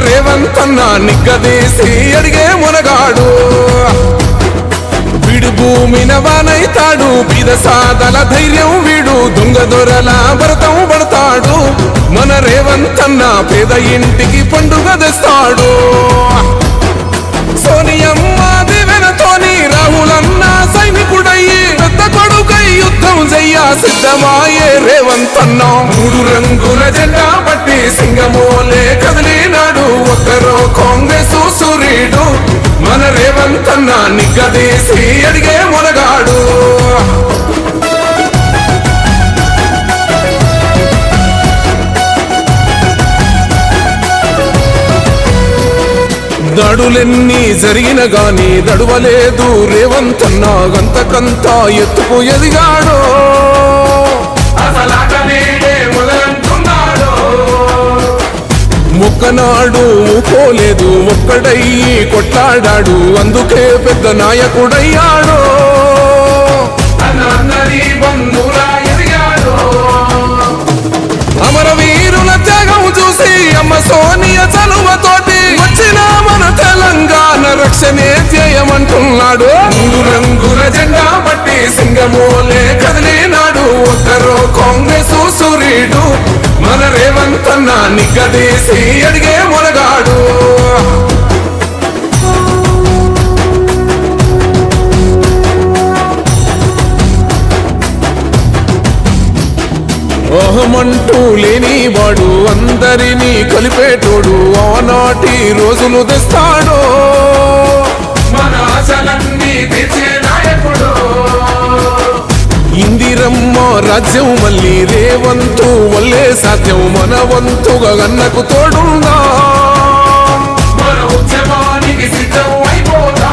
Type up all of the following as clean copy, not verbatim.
రేవంత్ అన్న నిగ్గదీసి అడిగే మునగాడు. వీడు భూమిన వానైతాడు, బీద సాదల ధైర్యం వీడు, దొంగ దొరల భరతం పడతాడు. మన రేవంత్ అన్న పేద ఇంటికి పండుగ తెస్తాడు. సోనియమ్మ దివెనతోని రాహులన్న సైనికుడయ్యి పెద్ద కొడుకై యుద్ధం చెయ్య సిద్ధమాయే రేవంత్ అన్న. 3 రంగుల జెండా పట్టి సింగమోలే కదిలినాడు, ఒక్కరో కాంగ్రెస్ సూర్యుడు. మన రేవంత్ అన్న నిగ్గదీసి అడిగే మునగాడు. దాడులెన్ని జరిగిన గాని దడువలేదు రేవంత్ అన్న, గంతకంతా ఎత్తుకు ఎదిగాడు. మొక్కనాడు పోలేదు, ఒక్కడయ్యి కొట్లాడాడు, అందుకే పెద్ద నాయకుడయ్యాడు. అమరవీరుల త్యాగం చూసి అమ్మ సోనియ చలువతోటి వచ్చిన మన తెలంగాణ రక్షణే చేయమంటున్నాడు. 3 రంగుల జెండా పట్టి సింగమోలే కదిలినాడు, ఒక్కరో కాంగ్రెస్ సూర్యుడు. మన రేవంత్ అన్న నిగ్గదీసి అడిగే మునగాడు. ఓహమంటూ లేనివాడు, అందరినీ కలిపేటోడు, ఆనాటి రోజులు తెస్తాడు. మన ఆశలన్నీ తెచ్చే నాయకుడు. ఇందిరమ్మ రాజ్యం మళ్ళీ రేవంతు వల్లే సాధ్యం, మన వంతుగా గన్నకు తోడుందా. మన ఉద్యమానికి సిద్ధం అయిపోతా.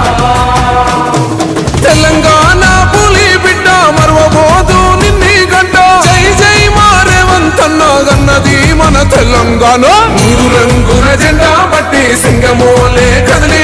తెలంగాణ పులి బిడ్డ మరవబోదు నిన్ని గంట. జై జై మా రేవంత్ అన్న గన్నది మన తెలంగాణ. 3 రంగుల జెండా పట్టి సింగమోలే కదిలి